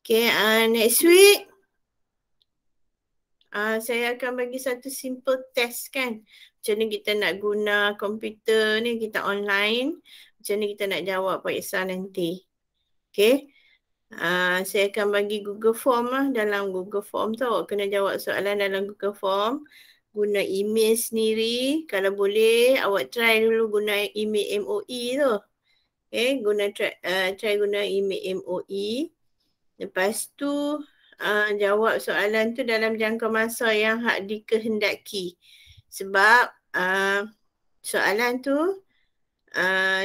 Okay, next week saya akan bagi satu simple test kan. Macam ni kita nak guna komputer ni, kita online. Macam ni kita nak jawab periksa nanti. Okay. Saya akan bagi Google Form lah. Dalam Google Form tu awak kena jawab soalan dalam Google Form. Guna email sendiri. Kalau boleh awak try dulu guna email MOE tu. Okay, try guna email MOE. Lepas tu jawab soalan tu dalam jangka masa yang dikehendaki. Sebab soalan tu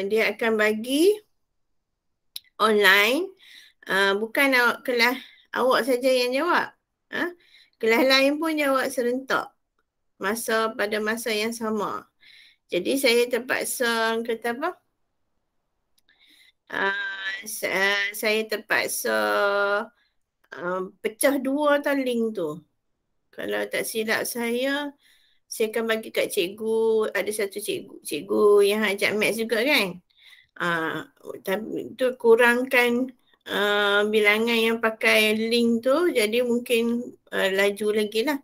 dia akan bagi online. Bukan kelas awak saja yang jawab. Kelas lain pun jawab serentak. Pada masa yang sama. Jadi saya terpaksa kata apa? Saya terpaksa pecah dua tau link tu. Kalau tak silap saya akan bagi kat cikgu, ada satu cikgu yang ajar maths juga kan. Tapi tu kurangkan bilangan yang pakai link tu, jadi mungkin laju lagi lah.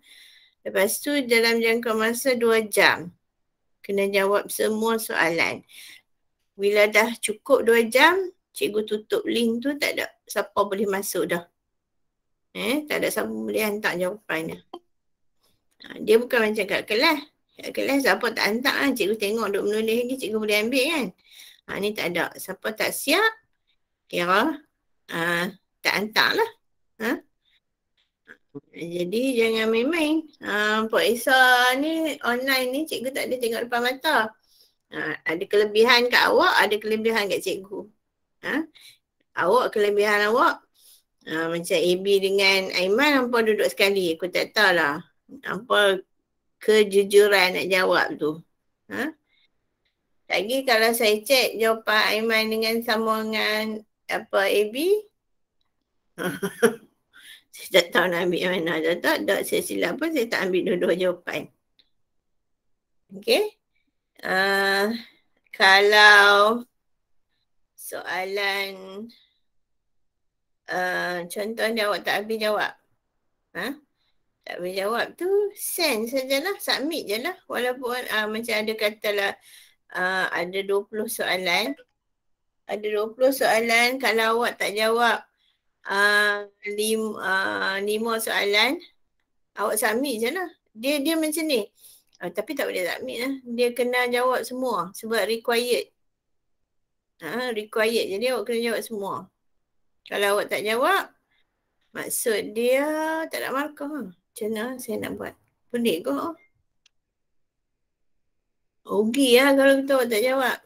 Lepas tu dalam jangka masa 2 jam kena jawab semua soalan. Bila dah cukup 2 jam, cikgu tutup link tu, tak ada siapa boleh masuk dah. Tak ada siapa boleh hantar jawapannya. Dia bukan macam kat kelas. Kat kelas siapa tak hantar lah. Cikgu tengok duk menulis lagi, cikgu boleh ambil kan. Ni tak ada. Siapa tak siap, kira tak hantar lah. Jadi jangan main-main. Periksa ni online ni cikgu tak ada tengok depan mata. Ada kelebihan kat awak, ada kelebihan kat cikgu. Awak kelebihan awak macam AB dengan Aiman hampa duduk sekali. Aku tak tahu lah apa kejujuran nak jawab tu. Lagi kalau saya cek jawapan Aiman dengan sama dengan AB, saya tak tahu nak ambil yang mana. Tak saya silap pun saya tak ambil dua-dua jawapan. Okay. Kalau soalan contohnya awak tak habis jawab. Tak habis jawab tu send sajalah, submit je lah. Walaupun macam ada katalah ada 20 soalan. Ada 20 soalan, kalau awak tak jawab 5 soalan, awak submit je lah. Dia macam ni. Tapi tak boleh submit lah. Dia kena jawab semua sebab required. Required. Jadi awak kena jawab semua. Kalau awak tak jawab, maksud dia tak nak markah. Macam mana saya nak buat? Pelik ke? Rugi lah kalau kita awak tak jawab.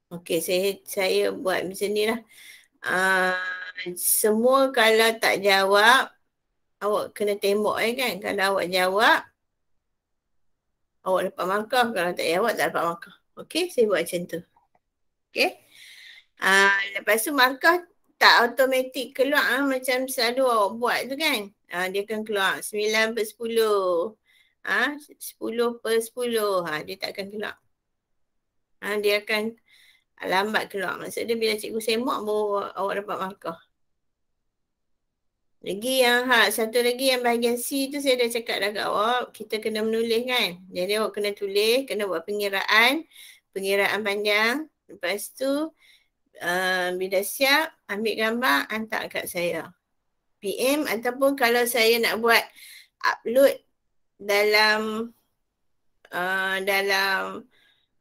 Okey, saya buat macam ni lah. Semua kalau tak jawab, awak kena tembak kan. Kalau awak jawab, awak dapat markah. Kalau tak jawab, tak dapat markah. Okey, saya buat macam tu. Okey. Lepas tu markah tak automatik keluar macam selalu awak buat tu kan. Dia akan keluar 9/10. 10/10. Dia tak akan keluar. Dia akan lambat keluar. Maksud dia bila cikgu semak baru awak dapat markah. Lagi yang satu lagi yang bahagian C tu saya dah cakap dah kat awak. Kita kena menulis kan. Jadi awak kena tulis, kena buat pengiraan panjang. Lepas tu bila siap, ambil gambar, hantar kat saya. PM ataupun kalau saya nak buat upload dalam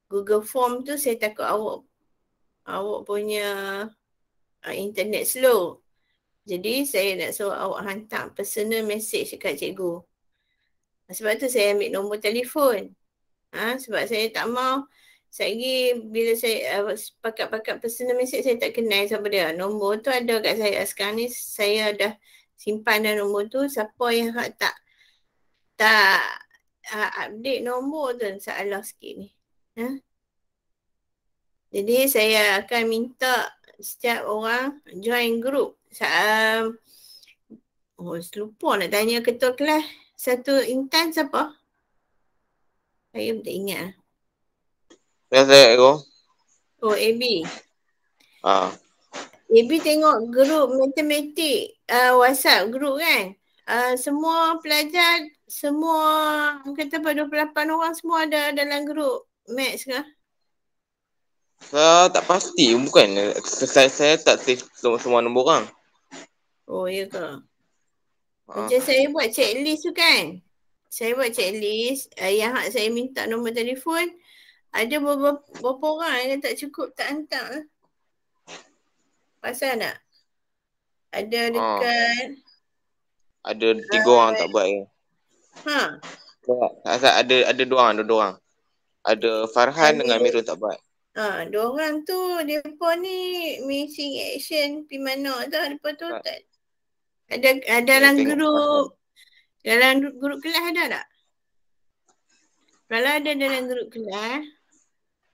Google Form tu, saya takut awak punya internet slow. Jadi saya nak suruh awak hantar personal message kat cikgu. Sebab tu saya ambil nombor telefon. Sebab saya tak mau. Lagi bila saya pakat personal message, saya tak kenal siapa dia. Nombor tu ada kat saya. Sekarang ni saya dah simpan dah nombor tu. Siapa yang tak update nombor tu, salah sikit ni. Jadi saya akan minta setiap orang join group. Lupa nak tanya ketua kelas. Satu Intan siapa? Saya tak ingat. Saya Ego. AB. AB tengok grup matematik WhatsApp group kan. Semua pelajar, semua kata apa 28 orang semua ada dalam group Maths ke? Saya tak pasti, bukan. Saya tak save semua nombor orang. Oh, ya ke? Macam saya buat checklist tu kan. Saya buat checklist yang saya minta nombor telefon. Ada beberapa orang yang tak cukup tak hantar. Pasal tak? Ada dekat Ada 3 orang tak buat ke? Ada 2 orang. Ada Farhan dengan Amirul tak buat. Diorang tu, mereka ni missing action pergi mana tau. Lepas tu tak. Ada dalam grup kelas ada tak? Kalau ada dalam grup kelas,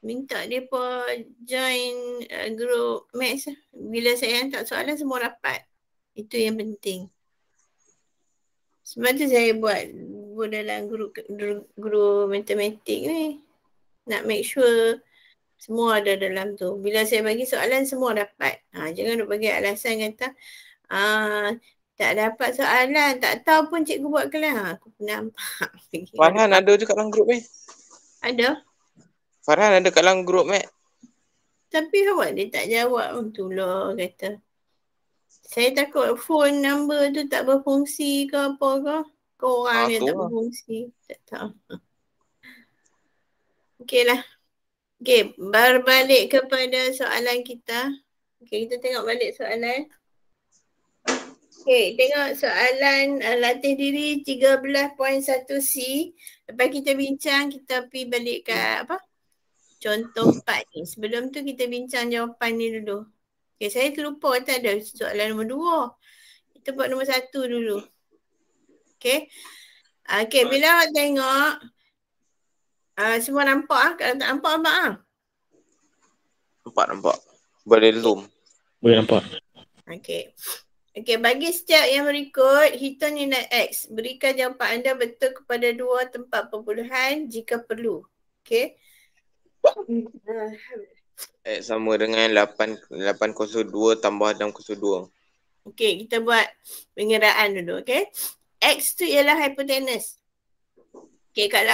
minta mereka join grup Maths. Bila saya hantar soalan, semua dapat. Itu yang penting. Sebab tu saya buat dalam grup matematik ni. Nak make sure semua ada dalam tu. Bila saya bagi soalan, semua dapat. Jangan duk bagi alasan kata, tak dapat soalan, tak tahu pun cikgu buat kelas. Aku nampak. Farhan ada je kat dalam grup ni. Ada? Farhan ada kat dalam grup Mac. Tapi awak dia tak jawab. Tu lah kata. Saya takut phone number tu tak berfungsi ke apa ke. Korang yang tak berfungsi. Tak tahu. Okey lah. Okey, berbalik kepada soalan kita. Okey, kita tengok balik soalan. Okey, tengok soalan latih diri 13.1C. Lepas kita bincang, kita pergi balik ke apa? Contoh 4 ni. Sebelum tu kita bincang jawapan ni dulu. Okey, saya terlupa tak ada soalan nombor 2. Kita buat nombor 1 dulu. Okey. Okey, bila awak tengok semua nampak kalau tak nampak abang Nampak. Boleh zoom. Boleh nampak. Okey, bagi setiap yang berikut, hitung nilai X. Berikan jawapan anda betul kepada 2 tempat perpuluhan jika perlu. Okey. X sama dengan 802 tambah 602. Okey, kita buat pengiraan dulu. Okey. X tu ialah hypotenuse. Okey, kalau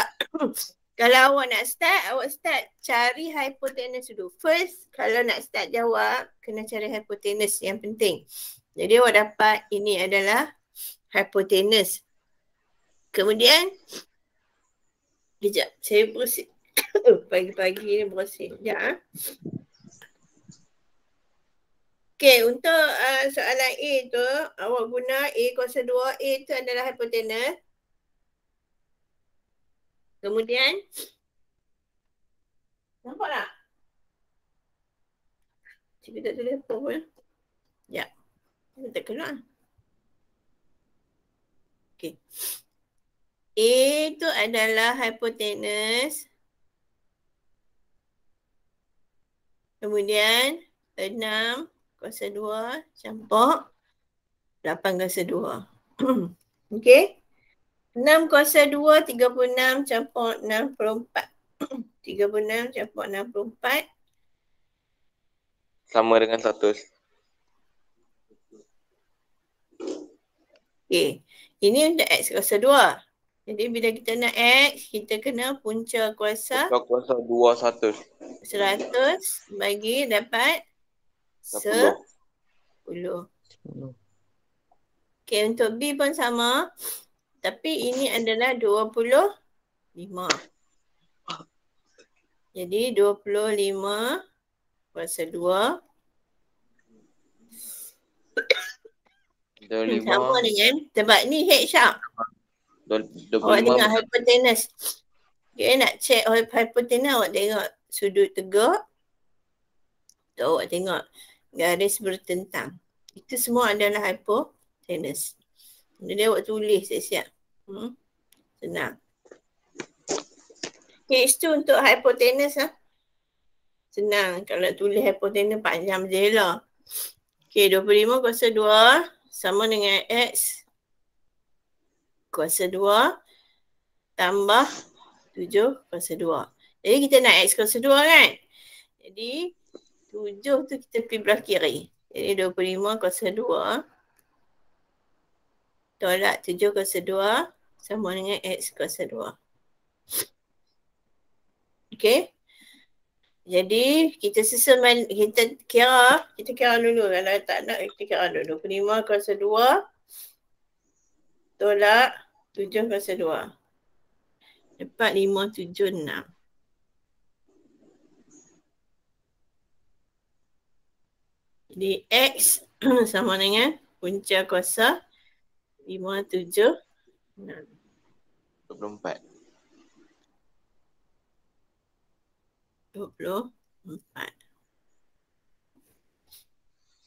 awak nak start, awak start cari hypotenuse dulu. First, kalau nak start jawab, kena cari hypotenuse yang penting. Jadi awak dapat ini adalah hypotenuse. Kemudian, kejap, saya berusit. Pagi-pagi ni berusit. Sekejap. Okey, untuk soalan A tu, awak guna A kuasa 2. A tu adalah hypotenuse. Kemudian, nampak tak? Cikgu tak tulis apa pun. Ya. Tak keluar. Okey. A tu adalah hypotenuse. Kemudian, 6 kuasa 2 campur 8 kuasa 2. Okey. 6 kuasa 2, 36 campur 64. 36 campur 64. Sama dengan 100. Okey. Ini untuk X kuasa 2. Jadi bila kita nak X, kita kena punca kuasa. Punca kuasa 2 100. 100 bagi dapat 10. Okey, untuk B pun sama. Tapi ini adalah 25. Jadi 25 kuasa 2. 25. Sama dengan, sebab ni H sharp. 25. Awak tengok hypotenuse. Okay, nak check hypotenuse, awak tengok sudut tegak. Tu awak tengok garis bertentang. Itu semua adalah hypotenuse. Jadi awak tulis siap-siap. Senang. H tu untuk hypotenuse . Senang. Kalau tulis hypotenuse panjang je lah. Okay, 25 kuasa 2 sama dengan X kuasa 2 tambah 7 kuasa 2. Jadi kita nak X kuasa 2 kan? Jadi 7 tu kita pergi belah kiri. Jadi 25 kuasa 2 tolak 7 kuasa 2 sama dengan X kuasa 2. Okey. Jadi kita susun kita kira dulu. Kalau tak nak kita kira dulu. 25 kuasa 2 tolak 7 kuasa 2. Dapat 576. Jadi X sama dengan punca kuasa 576. 24. 24.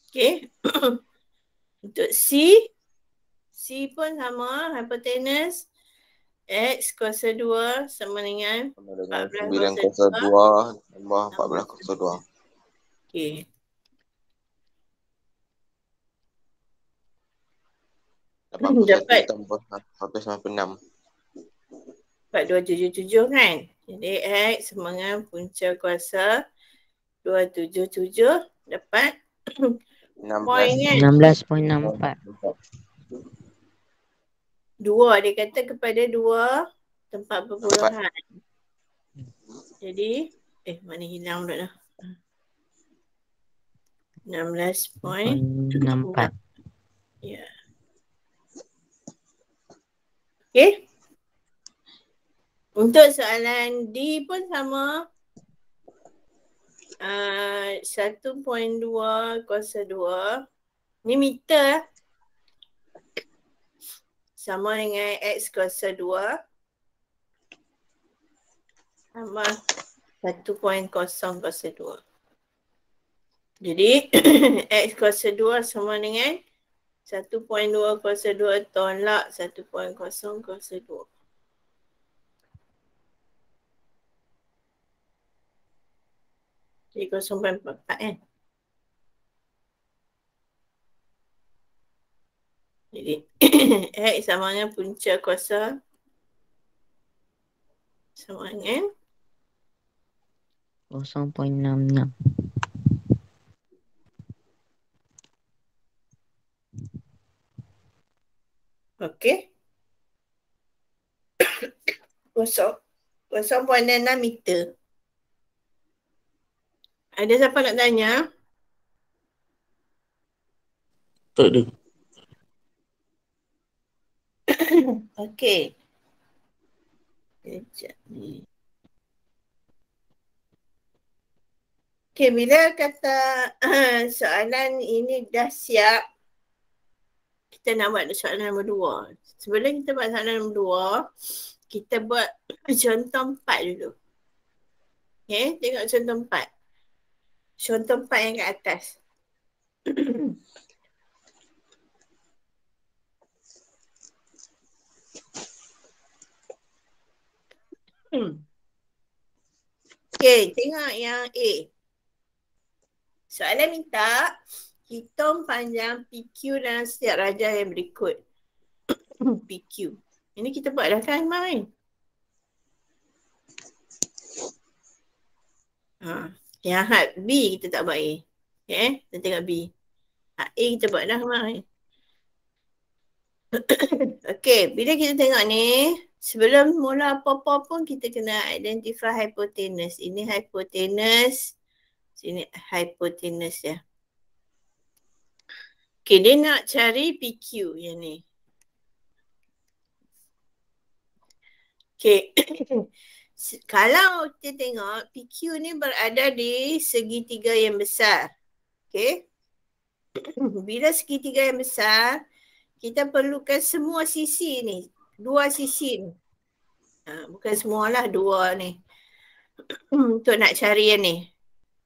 Okey. Untuk C pun sama, hypotenuse X kuasa 2 sama dengan Sama dengan 14 9 kuasa kuasa 2 tambah 14 kuasa 2. Okey. Dapat 41 tambah 196. Dapat 277 kan? Jadi X sama dengan punca kuasa 277 dapat 16. point kan? 16.64. 2 dia kata kepada 2 tempat perpuluhan. Jadi mana hilang pula dah. 16.64. Ya. Okey. Untuk soalan D pun sama. 1.2 kuasa 2. Ni meter. Sama dengan X kuasa 2. Tambah 1.0 kuasa 2. Jadi X kuasa 2 sama dengan 1.2 kuasa 2 tolak 1.0 kuasa 2. Jadi 0.44 kan. Jadi X sama dengan punca kuasa sama dengan 0.66. Okey. 0.6 meter. Ada siapa nak tanya? Tak ada. Okey. Sekejap ni. Okey, bila kata soalan ini dah siap, kita nak buat soalan nombor 2. Sebelum kita buat soalan nombor 2, kita buat contoh 4 dulu. Okey, tengok contoh 4. Contoh 4 yang kat atas. Okey, tengok yang A. Soalan minta hitung panjang PQ dalam setiap rajah yang berikut. PQ. Ini kita buat dah kan kemarin. Yang had B kita tak buat A. Okay, kita tengok B. Had A kita buat dah kemarin. Okay, bila kita tengok ni, sebelum mula apa-apa pun kita kena identify hypotenuse. Ini hypotenuse. Sini hypotenuse ya. Okay, dia nak cari PQ yang ni. Okay. Kalau kita tengok PQ ni berada di segitiga yang besar. Okay. Bila segitiga yang besar, kita perlukan semua sisi ni. 2 sisi ni. Bukan semualah 2 ni. Untuk nak cari yang ni.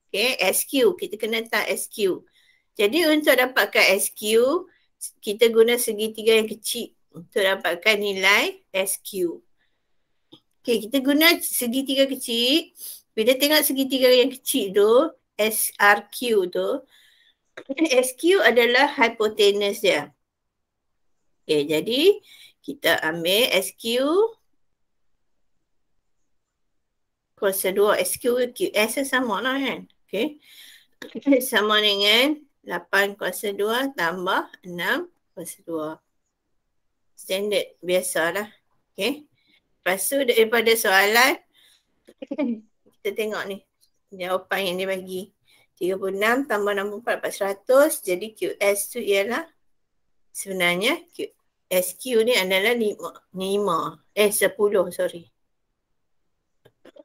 Okay, SQ. Kita kena letak SQ. Jadi untuk dapatkan SQ, kita guna segitiga yang kecil untuk dapatkan nilai SQ. Okay, kita guna segitiga kecil. Bila tengok segitiga yang kecil tu, SRQ tu, SQ adalah hypotenuse dia. Okay, jadi kita ambil SQ kuasa 2 SQ QS sama lah kan. Okay. Sama dengan 8 kuasa 2 tambah 6 kuasa 2. Standard biasalah. Okay. Lepas tu daripada soalan kita tengok ni jawapan yang dia bagi. 36 tambah 64 400. Jadi QS tu ialah sebenarnya SQ ni adalah 10 sorry.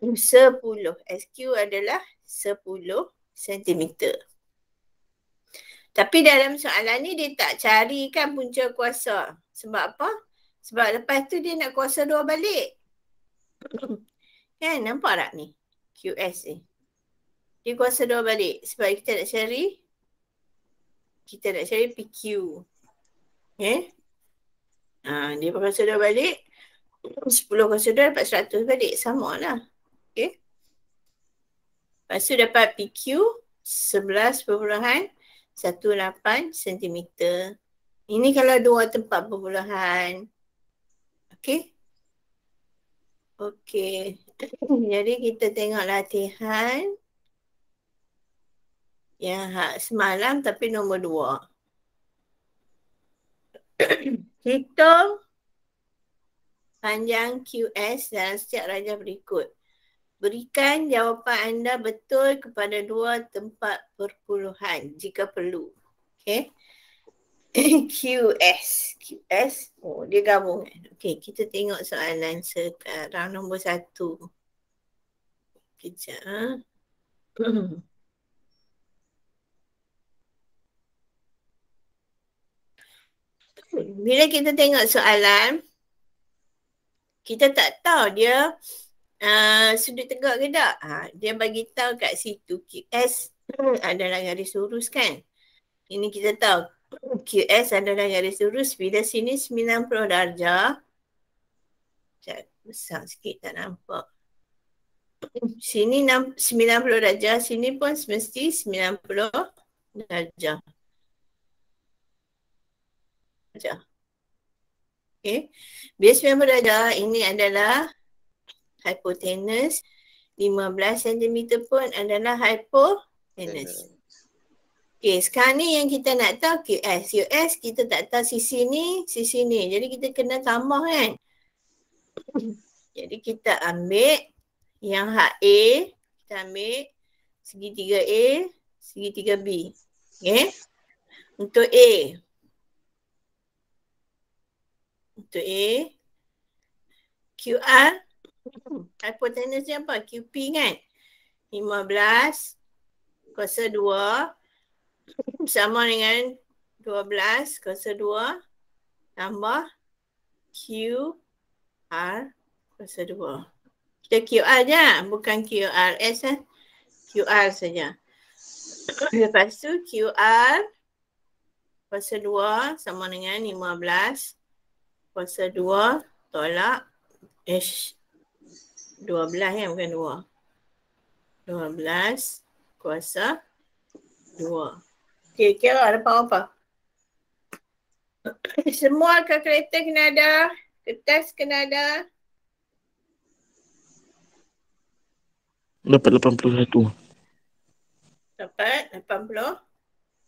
10. SQ adalah 10 cm. Tapi dalam soalan ni dia tak carikan punca kuasa. Sebab apa? Sebab lepas tu dia nak kuasa 2 balik. Kan nampak tak ni? QS ni. Dia kuasa 2 balik. Sebab kita nak cari PQ. Okay? Dia kuasa 2 balik. 10 kuasa 2 dapat 100 balik. Sama lah. Okay? Lepas tu dapat PQ 11.18 cm. Ini kalau 2 tempat perpuluhan. Okay? Okay. Jadi kita tengok latihan yang semalam tapi nombor 2. Hitung panjang QS dalam setiap rajah berikut. Berikan jawapan anda betul kepada 2 tempat perpuluhan jika perlu. Okay. QS. Oh, dia gabung. Okay, kita tengok soalan sekarang nombor 1. Kejap. Bila kita tengok soalan, kita tak tahu dia sudut tegak ke tak. Dia bagi tahu kat situ QS adalah garis lurus kan. Ini kita tahu QS adalah garis lurus. Bila sini 90 darjah. Besar sikit tak nampak. Sini 90 darjah. Sini pun mesti 90 darjah. Okay. Bila 90 darjah ini adalah hypotenuse. 15 cm pun adalah hypotenuse. Okay, sekarang ni yang kita nak tahu QS. QS kita tak tahu sisi ni. Jadi kita kena tambah kan. Jadi kita ambil yang hak A. Kita ambil segitiga A, segitiga B. Okay. Untuk A. QR. Hypotenuse ni apa? QP kan. 15 kuasa 2. Sama dengan 12 kuasa 2 tambah QR kuasa 2. Kita QR je, bukan QRS QR saja. Lepas tu QR kuasa 2 sama dengan 15 kuasa 2 tolak 12 kan, bukan 2. 12 kuasa 2. Okay, kira ada apa? Semua kalkulator kena ada. Kertas kena ada. Dapat 81. Dapat 81.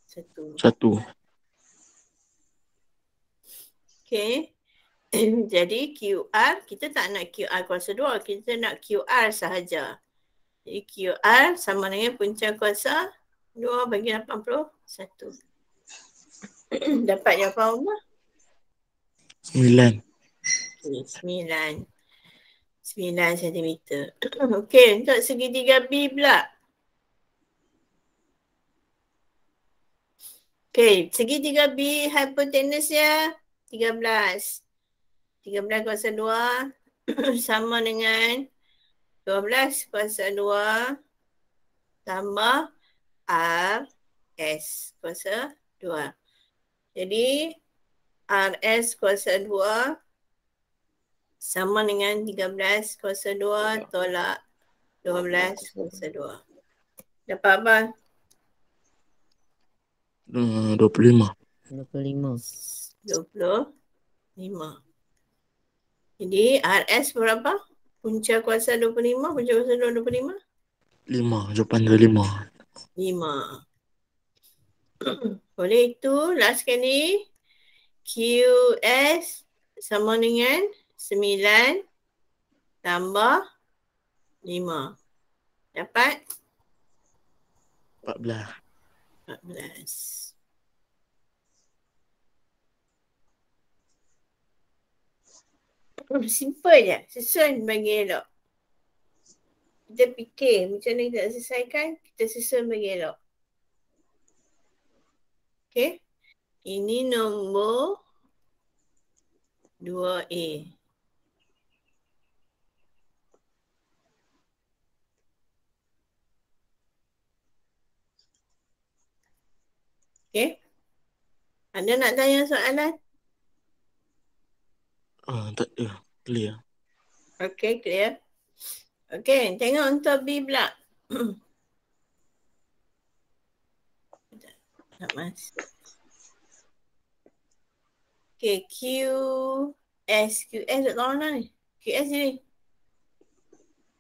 1. Okay. Jadi QR, kita tak nak QR kuasa 2. Kita nak QR sahaja. Jadi QR sama dengan punca kuasa 2 bagi 81. Dapat jawapan apa? 9. 9 cm. Okey, untuk segitiga B pula. Okey, segitiga B hypotenuse-nya 13. 13 kuasa 2 sama dengan 12 kuasa 2 tambah RS kuasa 2. Jadi RS kuasa 2 sama dengan 13 kuasa 2 tolak 12 kuasa 2. Dapat apa? 25. 25. Jadi RS berapa? Punca kuasa 25, punca kuasa 25? 5. Jawapan dia 5. 5. Boleh itu last sekali. QS sama dengan 9 tambah 5. Dapat 14. 14. Simple je. Susun bagi elok. Kita fikir macam mana kita nak selesaikan, kita susun bagi elok. Okay. Ini nombor 2A. Okay. Ada nak tanya soalan? Tak ada. Clear. Okay, clear. Okay, tengok untuk B pula. Tak mas. Okay, QS tak tahu mana ni. QS ni.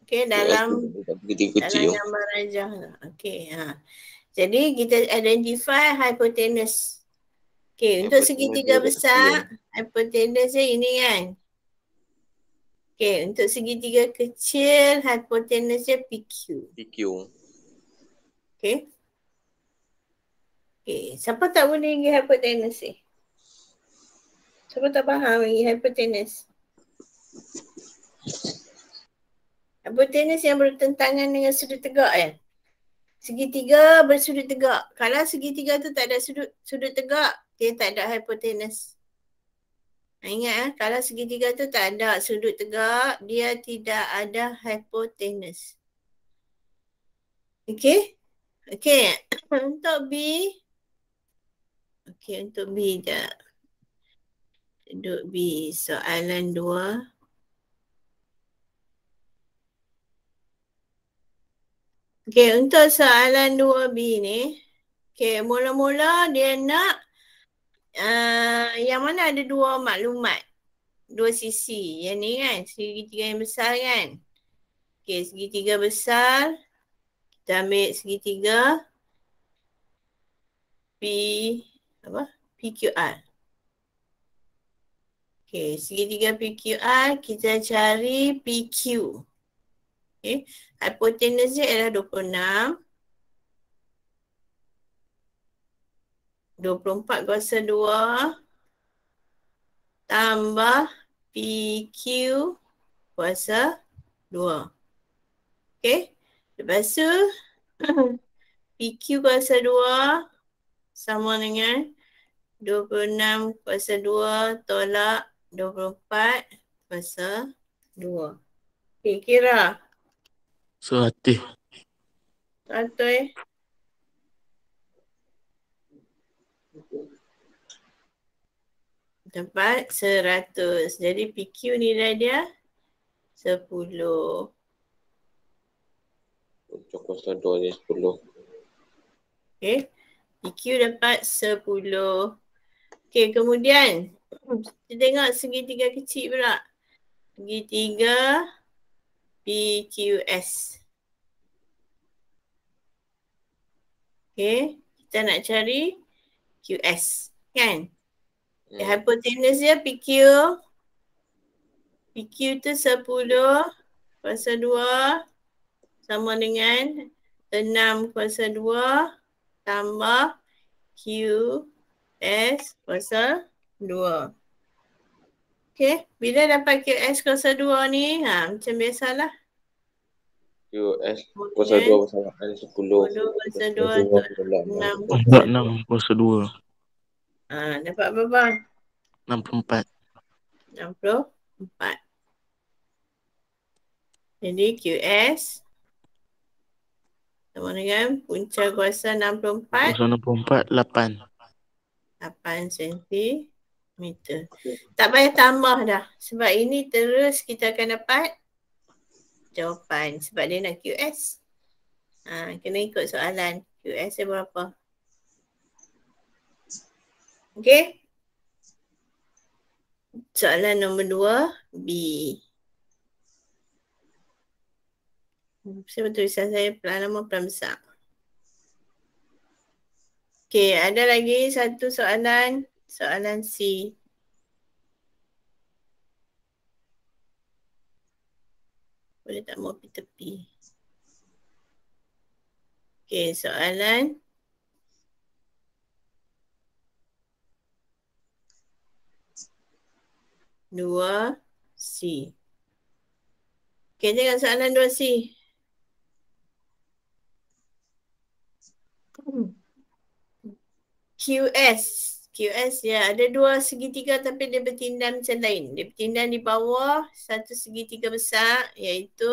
Okay, dalam kecil. gambar rajah. Okay, jadi kita identify hypotenuse. Okay, untuk segitiga besar, hypotenuse dia ini kan. Okay, untuk segitiga kecil, hypotenuse dia PQ. PQ. Okay. Okay, siapa tak boleh pergi hypotenuse ni? Siapa tak faham lagi hypotenuse? Hypotenuse yang bertentangan dengan sudut tegak kan? Segitiga bersudut tegak. Kalau segitiga tu tak ada sudut tegak, dia tak ada hypotenuse. Ingat kalau segitiga tu tak ada sudut tegak, dia tidak ada hypotenuse. Okay? Okay. Untuk B. Okay, untuk B je. Duduk B. Soalan 2. Okay, untuk soalan 2B ni. Okay, mula-mula dia nak yang mana ada dua maklumat. Dua sisi. Yang ni kan, segitiga yang besar kan. Okay, segitiga besar. Kita ambil segitiga PQR. Okay, segitiga PQR kita cari PQ. Okay, hypotenuse dia adalah 26. 24 kuasa 2 tambah PQ kuasa 2. Okay, lepas tu PQ kuasa 2 sama dengan 26 kuasa 2 tolak 24 kuasa 2. Okay, kira. 100. 100 Dapat 100. Jadi PQ nilai dia 10. Puncak kuasa 2 dia 10. Okay. PQ dapat 10. Okay, kemudian kita tengok segitiga kecil pula. Segitiga PQS. Okay, kita nak cari QS kan? Hypotenuse dia PQ. PQ tu 10 kuasa 2 sama dengan 6 kuasa 2 tambah QS kuasa 2. Okay, bila dapat QS kuasa 2 ni, macam biasalah. QS kuasa 2 bersamaan 10 kuasa 2 tolak 6 Buat 6 kuasa 2. Dapat berapa? 64. 64. Jadi QS sama dengan punca kuasa 64. Kuasa 64, 8. 8 cm. Tak payah tambah dah. Sebab ini terus kita akan dapat jawapan. Sebab dia nak QS. Kena ikut soalan. QS dia berapa? Okay. Soalan nombor 2, B. Saya tulisan saya pelan lama pelan besar. Okay, ada lagi satu soalan. Soalan C. Boleh tak mau pergi tepi? Okey, soalan. Dua C. Okey, tengok soalan 2C. QS. QS ya, ada dua segitiga tapi dia bertindan macam lain. Dia bertindan di bawah satu segitiga besar iaitu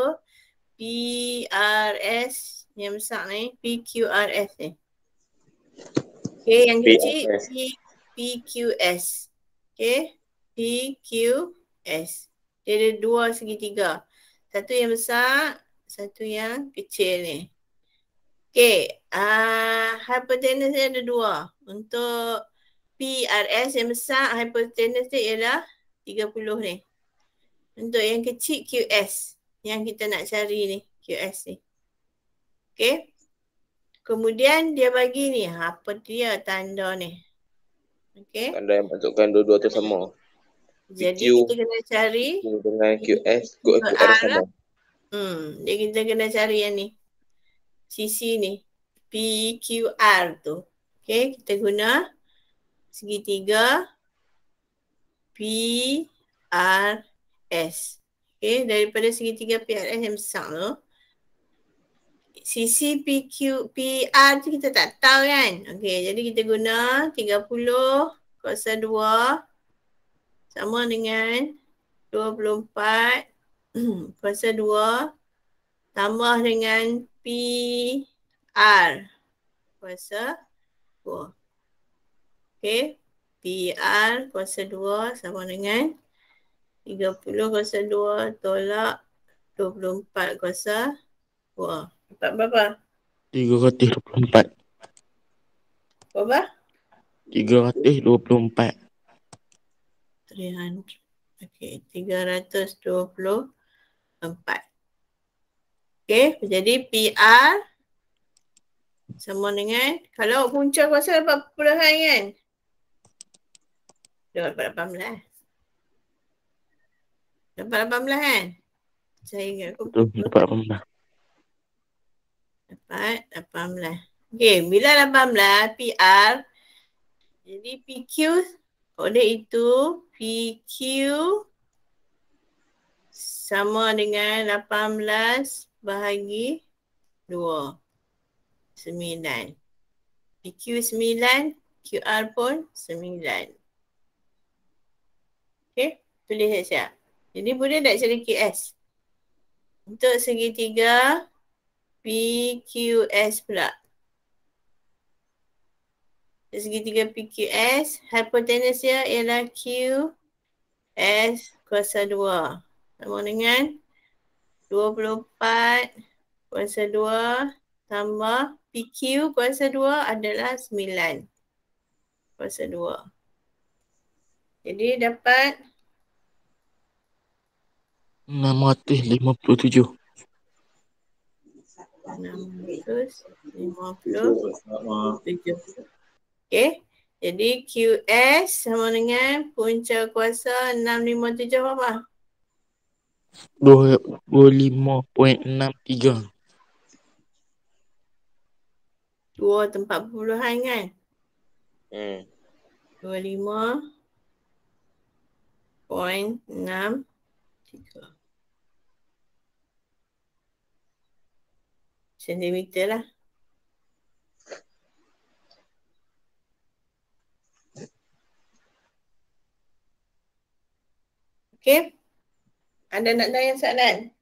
PRS yang besar ni, PQRS ni. Okey, yang kecil PQS. Okey, PQS. Dia ada dua segitiga. Satu yang besar, satu yang kecil ni. Okey, hypotenuse dia ada dua. Untuk PRS yang besar, hypotenuse dia ialah 30 ni. Untuk yang kecil QS, yang kita nak cari ni, QS ni. Okey. Kemudian dia bagi ni, apa dia tanda ni? Okey. Tanda yang menunjukkan dua-dua tu sama. Jadi PQ kita kena cari dengan QS QR sama. Dia kita kena cari yang ni. Sisi ni. PQR tu. Okey, kita guna segitiga PRS. Okey, daripada segitiga PRS yang besar tu, sisi PR tu kita tak tahu kan. Okey, jadi kita guna 30 kuasa 2 sama dengan 24 kuasa 2 tambah dengan PR kuasa 2. Okey, PR kuasa 2 sama dengan 30 kuasa 2 tolak 24 kuasa 2. Dapat berapa? 324. Berapa? 324. 300. Okey, 324. Okey, jadi PR sama dengan, kalau punca kuasa 80 kan? Dapat 18. Dapat 18 kan? Saya ingat aku Betul, dapat 18. dapat 18. Okey, bila 18 PR, jadi PQ oleh itu PQ sama dengan 18 bahagi 2. 9. PQ 9, QR pun 9. Okey, tulis siap-siap. Jadi boleh tak cari QS? Untuk segitiga PQS pula. Segitiga PQS, hypotenuse dia ialah QS kuasa 2. Sama dengan 24 kuasa 2 tambah PQ kuasa 2 adalah 9 kuasa 2. Jadi dapat 657. 657. Okey. Jadi QS sama dengan punca kuasa 657 apa? 25.63. 2 tempat puluhan kan? 25.63 sentimeter lah. Okey. Ada nak tanya soalan?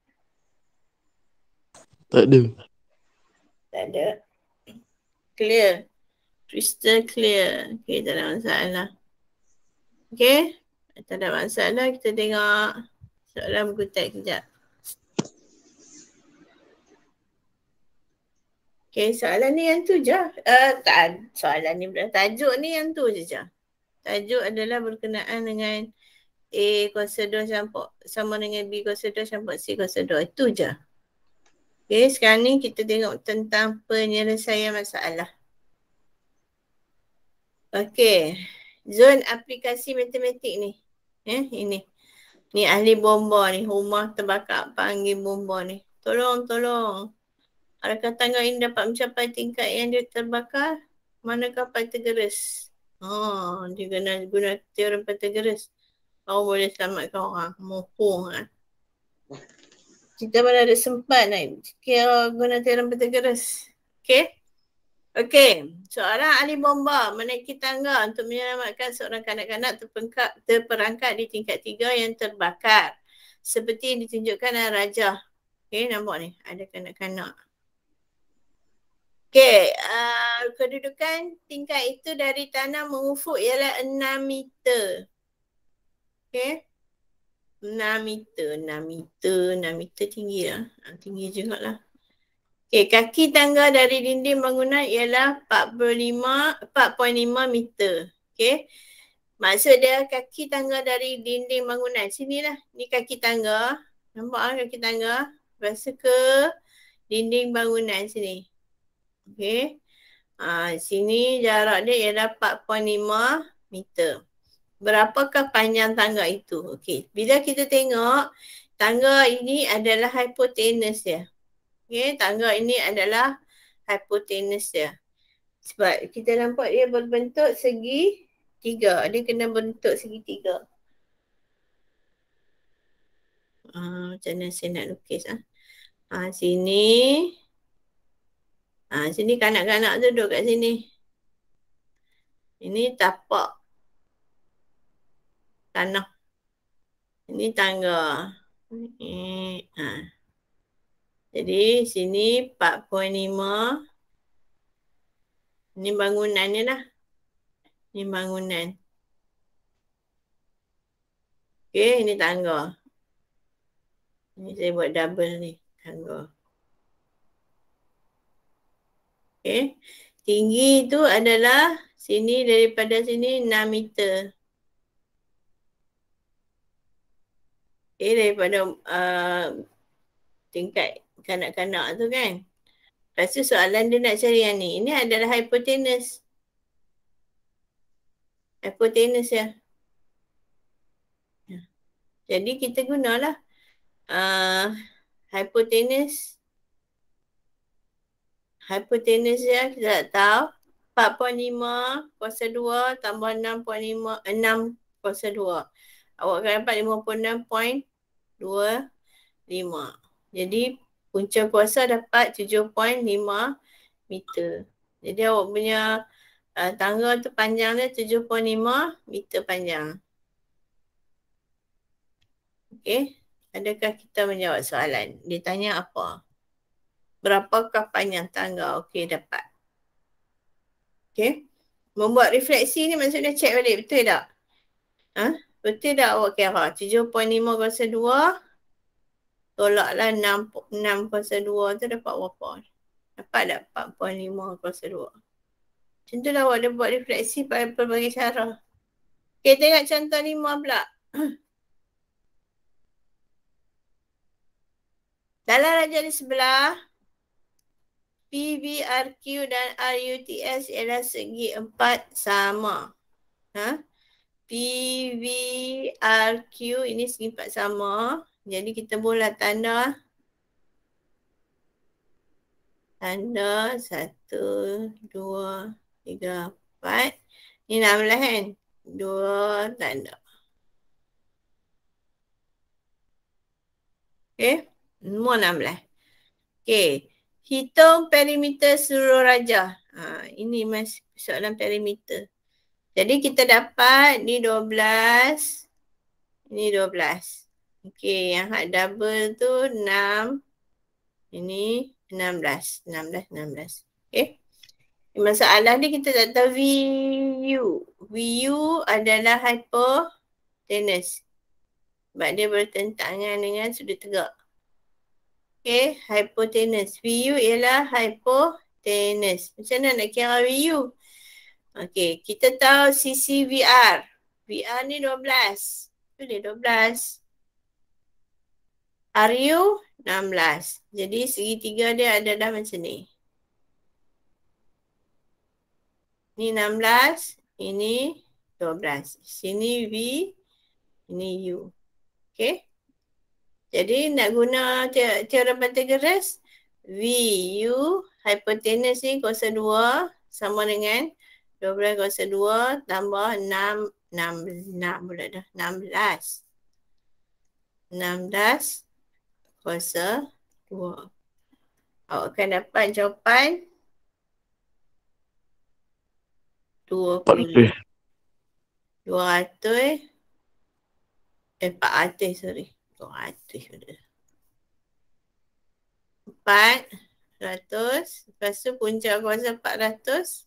Tak ada. Tak ada. Clear. Crystal clear. Okey, tak ada masalah. Okey. Tak ada masalah. Kita tengok soalan buku teks sekejap. Okey, soalan ni yang tu je. Soalan ni pula. Tajuk ni yang tu je. Tajuk adalah berkenaan dengan A kuasa 2 sama dengan B kuasa 2 campur C kuasa 2. Itu je. Okey, sekarang ni kita tengok tentang penyelesaian masalah. Okey, zon aplikasi matematik ni. Ini. Ni ahli bomba ni. Rumah terbakar panggil bomba ni. Tolong. Adakah tangga ini dapat mencapai tingkat yang dia terbakar? Mana kapal tergerus? Dia guna teorem Pythagoras. Kau boleh selamatkan orang. Mumpung kan. Kita mana ada sempat nak kira guna teorem Pythagoras. Okey. Seorang ahli bomba menaiki tangga untuk menyelamatkan seorang kanak-kanak terperangkap di tingkat 3 yang terbakar. Seperti yang ditunjukkan oleh Raja. Okey, nampak ni. Ada kanak-kanak. Okey, kedudukan tingkat itu dari tanah mengufuk ialah 6 meter. Okey. 6 meter tinggi lah. Tinggi jugalah. Okey, kaki tangga dari dinding bangunan ialah 4.5 meter. Okey. Maksud dia kaki tangga dari dinding bangunan. Sinilah. Ni kaki tangga. Nampak lah kaki tangga. Lepas ke dinding bangunan sini. Okey. Sini jarak dia ialah 4.5 meter. Berapakah panjang tangga itu? Okey, bila kita tengok tangga ini adalah hipotenus dia. Okey, tangga ini adalah hipotenus dia. Sebab kita nampak dia berbentuk segi 3. Dia kena bentuk segi 3. Macam mana saya nak lukis sini. Sini kanak-kanak tu duduk kat sini. Ini tapak tanah. Ini tangga. Jadi sini 4.5. Ini bangunannya lah. Ini bangunan. Okey, ini tangga. Ini saya buat double ni. Tangga. Okey. Tinggi itu adalah sini daripada sini 6 meter. Okey, daripada tingkat kanak-kanak tu kan. Lepas tu soalan dia nak cari yang ni. Ini adalah hipotenus. Hipotenus ya. Jadi kita gunalah hipotenus. Hipotenus ya, kita tak tahu. 4.5 kuasa 2 tambah 6 kuasa 2. Awak akan dapat 56.25. Jadi punca kuasa dapat 7.5 meter. Jadi awak punya tangga tu panjangnya 7.5 meter panjang. Okey. Adakah kita menjawab soalan? Dia tanya apa? Berapakah panjang tangga? Okey, dapat. Okey. Membuat refleksi ni maksudnya cek balik. Betul tak? Betul tak awak kira? 7.5 kuasa 2 tolaklah 6 kuasa 2 tu dapat berapa? Dapat tak 4.5 kuasa 2? Macam tu lah awak dia buat refleksi pada pelbagai cara. Okey, tengok contoh 5 pula. Dalam rajah di sebelah, PVRQ dan RUTS ialah segi 4 sama. PVRQ ini segi 4 sama. Jadi kita boleh tanda 1, 2, 3, 4. Ni 16 kan? 2 tanda. Okey. Semua 16. Okey. Hitung perimeter seluruh rajah. Ini soalan perimeter. Jadi kita dapat ni 12. Ini 12. Okey. Yang hak double tu 6. Ini 16. Okey. Masalah ni kita tak tahu VU. VU adalah hipotenus. Sebab dia bertentangan dengan sudut tegak. Okey, hipotenus. VU ialah hipotenus. Macam mana nak kira VU? Okey, kita tahu sisi VR. VR ni 12. Tu dia 12. RU 16. Jadi segitiga dia adalah macam ni. Ni 16, ini 12. Sini V, ini U. Okay. Jadi nak guna teorem Pythagoras, VU hipotenus ni kuasa 2 sama dengan 12 kuasa 2 tambah 6 pula dah. 16 kuasa 2. Awak akan dapat jawapan 20. 400 sorry. 200 sudah. 400. Lepas tu punca kuasa 400.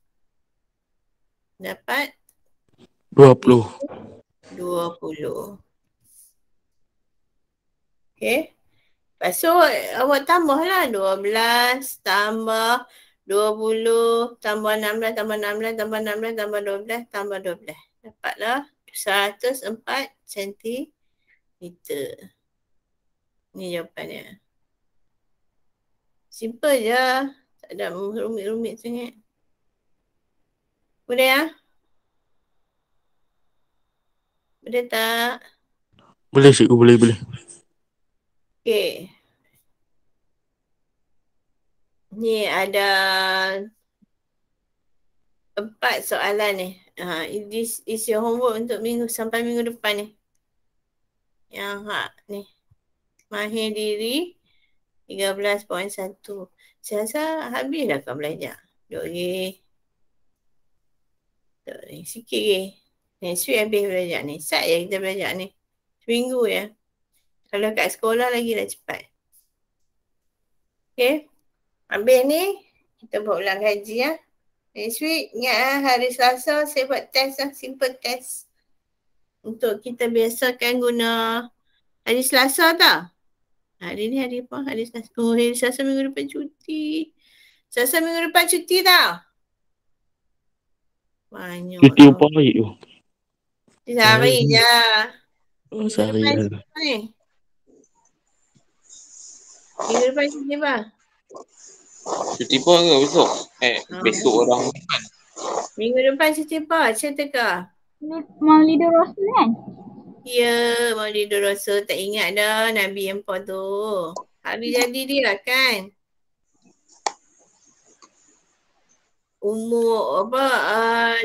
Dapat 20. 20. Okay. Lepas tu awak tambahlah 12 tambah 20 tambah 16 tambah 16 tambah 16 tambah 12 tambah 12. Dapatlah 104 cm. Ni jawapannya. Simple je. Tak ada rumit-rumit sangat. Boleh ya? Boleh tak? Boleh cikgu, boleh. Okay. Ni ada 4 soalan ni. This is your homework untuk sampai minggu depan ni. Yang ni. Mahir diri 13.1. Saya rasa habis dah kau belajar. Duk lagi. Sikit lagi. Next week habis belajar ni. Sat je kita belajar ni. Seminggu ya. Kalau kat sekolah lagi dah cepat. Okay. Habis ni, kita buat ulang kaji ya. Next week, ingat hari Selasa saya buat test lah. Simple test. Untuk kita biasakan guna hari Selasa tau. Hari ni hari apa? Hari Selasa. Oh, hari Selasa minggu depan cuti. Selasa minggu depan cuti tau. Banyak Cuti tau. berapa hari tu? Sehari je. Oh, Minggu sehari depan je. cuti apa ni? Minggu depan cuti apa? Cuti pun ke besok? Besok orang. Minggu depan cuti apa? Cerita ke? Maulidur Rasul kan? Ya, Maulidur Rasul. Tak ingat dah Nabi Empah tu. Hari jadi dia kan? Umur apa?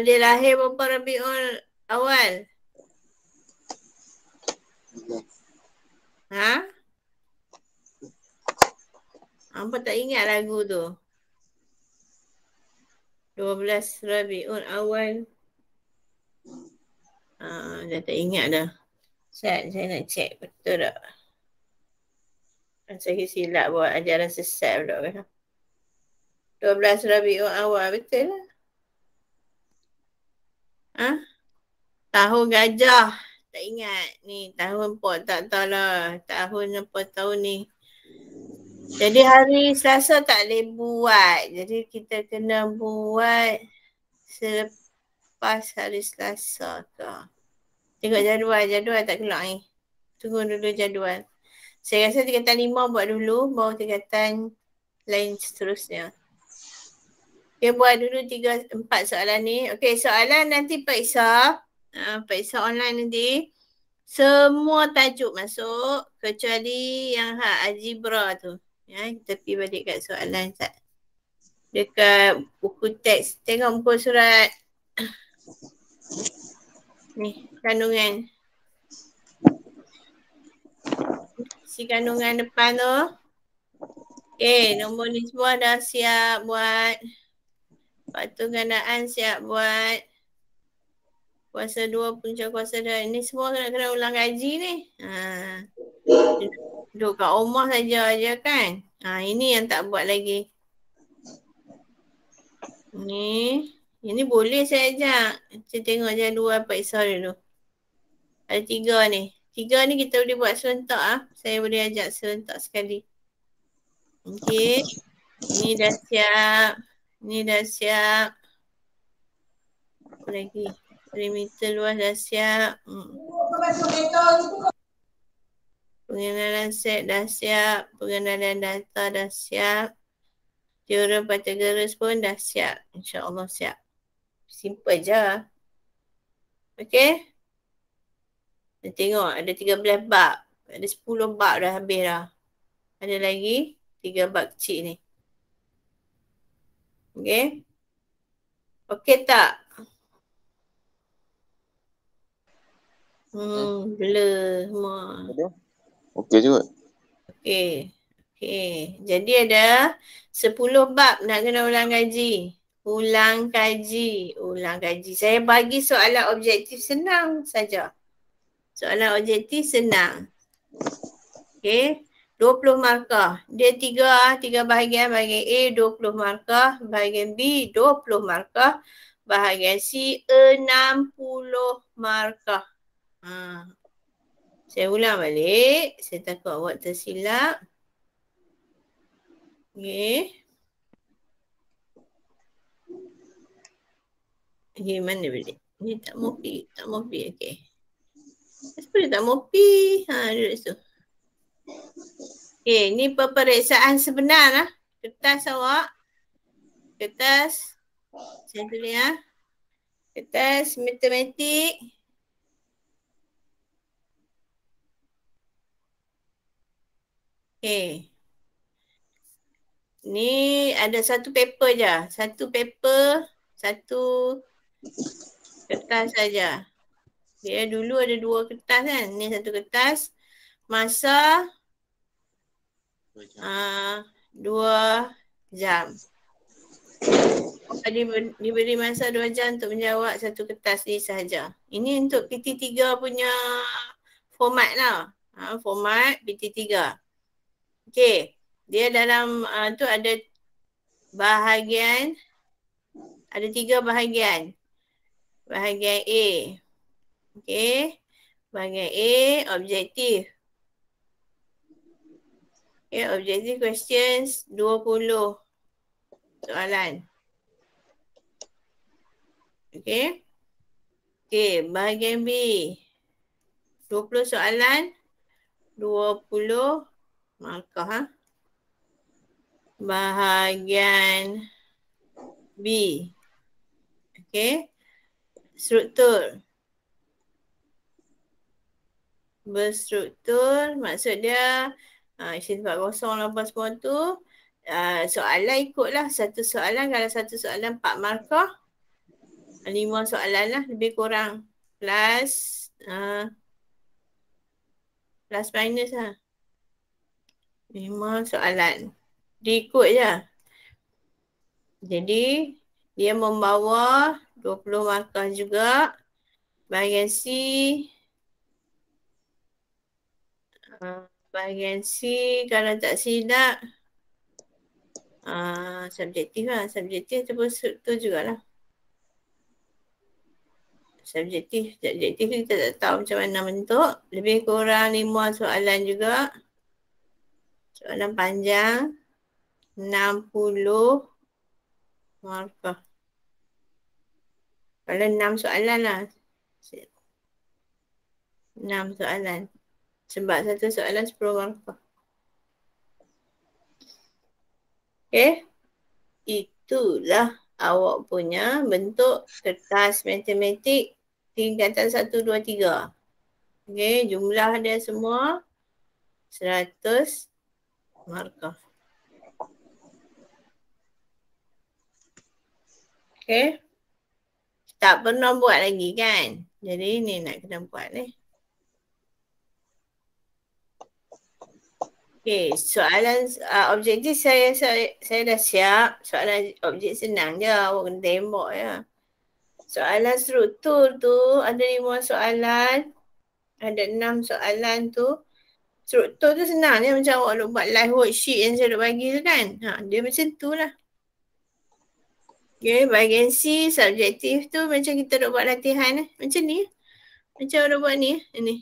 Dia lahir berapa Rabiul Awal? Ha? Apa tak ingat lagu tu? 12 Rabiul Awal. Dah tak ingat dah. Saya nak cek betul tak? Saya silap buat ajaran sesat pula kan. 12 Rabiul Awal betul lah. Tahun gajah. Tak ingat ni. Tahun pot tak tahulah. Tahun apa tahun ni. Jadi hari Selasa tak boleh buat. Jadi kita kena buat selepas hari Selasa ke. Tengok jadual tak keluar ni. Tunggu dulu jadual. Saya rasa tingkatan 5 buat dulu. Baru tingkatan lain seterusnya. Okay, buat dulu 4 soalan ni. Okay, soalan nanti periksa. Periksa online nanti. Semua tajuk masuk. Kecuali yang algebra tu. Ya, kita pergi balik kat soalan dekat buku teks. Tengok buku surat. Ni, kandungan. Si kandungan depan tu. Okay, nombor ni semua dah siap buat. Waktu gandaan siap buat. Kuasa 2, punca kuasa 2. Ini semua kena ulang kaji ni. Duduk kat rumah saja kan. Ini yang tak buat lagi. Ini boleh saya ajak. Kita tengok jadual periksa dulu. Ada 3 ni. 3 ni kita boleh buat serentak . Saya boleh ajak serentak sekali. Okey. Ini dah siap. Ini dah siap. Apa lagi? Perimeter luas dah siap. Pengenalan set dah siap. Pengenalan data dah siap. Teorem Pythagoras pun dah siap. InsyaAllah siap. Simple je. Okey. Kita tengok ada 13 bab. Ada 10 bab dah habis dah. Ada lagi 3 bab kecil ni. Okay. Okay tak? Blur semua. Okey juga. Okay. Okay. Jadi ada 10 bab nak kena ulang kaji. Ulang kaji. Saya bagi soalan objektif senang saja. Soalan objektif senang. Okay. 20 markah. Dia 3 bahagian. Bahagian A 20 markah. Bahagian B 20 markah. Bahagian C 60 markah. Saya ulang balik. Saya takut awak tersilap. Okay. Okay, mana balik? Ni tak mau pi. Okay. Kenapa dia tak mau pi? Duduk situ. Okay, ni peperiksaan sebenar lah. Kertas awak. Kertas. Saya tulis ya. Kertas matematik. Okay. Ni ada satu paper je. Satu paper, satu kertas saja. Dia dulu ada 2 kertas kan. Ni satu kertas. Masa 2 jam. Diberi masa 2 jam untuk menjawab satu kertas ni sahaja. Ini untuk PT3 punya format lah. Format PT3. Okay. Dia dalam tu ada bahagian. Ada 3 bahagian. Bahagian A. Okay. Bahagian A, objektif. Okay, objective questions 20 soalan. Okay. Okay, bahagian B. 20 soalan, 20 markah. Bahagian B. Okay. Struktur. Berstruktur maksud dia isi tempat kosong apa semua tu. Soalan ikutlah. Satu soalan, kalau satu soalan 4 markah, 5 soalan lah lebih kurang. Plus minus lah. 5 soalan. Diikut je. Jadi dia membawa 20 markah juga. Bahagian C. Bahagian C kalau tak silap subjektif lah. Subjektif ataupun struktur jugalah. Subjektif kita tak tahu macam mana bentuk. Lebih kurang 5 soalan juga. Soalan panjang. 60 markah. Kalau 6 soalan lah. 6 soalan. Sebab satu soalan 10 markah. Okay. Itulah awak punya bentuk kertas matematik tingkatan 1, 2, 3. Okay. Jumlah dia semua 100 markah. Okay. Tak pernah buat lagi kan? Jadi ni nak kena buat ni. Okay, soalan objektif saya dah siap. Soalan objek senang je, awak kena tembak je. Soalan struktur tu ada 5 soalan. Ada 6 soalan tu. Struktur tu senang je macam awak nak buat live worksheet yang saya nak bagi tu kan. Dia macam tu lah. Okay, bahagian C, subjektif tu macam kita nak buat latihan macam ni. Macam orang buat ni. Ini.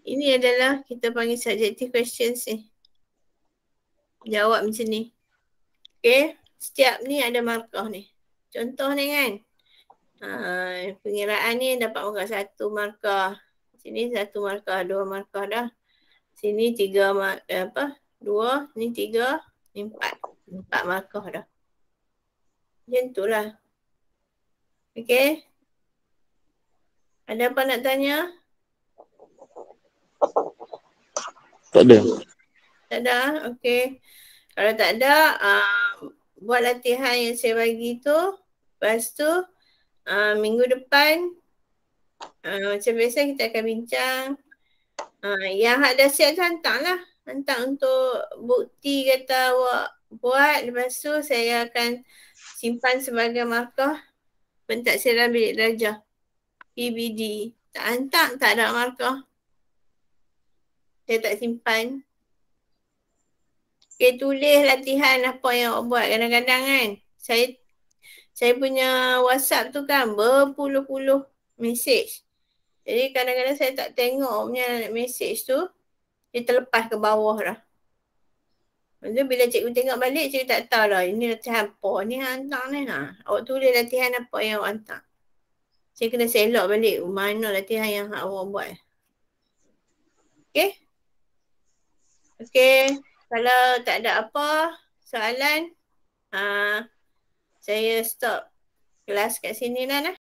Ini adalah kita panggil subjective questions ni. Jawab macam ni. Okay, setiap ni ada markah ni. Contoh ni kan. Pengiraan ni dapat markah 1 markah. Sini 1 markah, 2 markah dah. Sini 3 markah, 2, ni 3, ni 4. 4 markah dah. Macam tu lah. Okay. Ada apa nak tanya? Tak ada. Tak ada? Okey. Kalau tak ada, buat latihan yang saya bagi tu. Lepas tu, minggu depan, macam biasa kita akan bincang. Yang hak dah siap tu hantarlah. Hantar untuk bukti kata awak buat. Lepas tu saya akan simpan sebagai markah pentaksiran bilik darjah. PBD. Tak hantar, tak ada markah. Saya tak simpan. Okay, tulis latihan apa yang awak buat. Kadang-kadang kan, saya punya WhatsApp tu kan berpuluh-puluh mesej. Jadi kadang-kadang saya tak tengok punya mesej tu, dia terlepas ke bawah dah. Lepas tu bila cikgu tengok balik, cikgu tak tahu lah ini latihan apa ni hantar ni. Awak tulis latihan apa yang awak hantar. Saya kena selok balik mana latihan yang awak buat. Okay? Okay. Kalau tak ada apa soalan, saya stop kelas kat sini lah.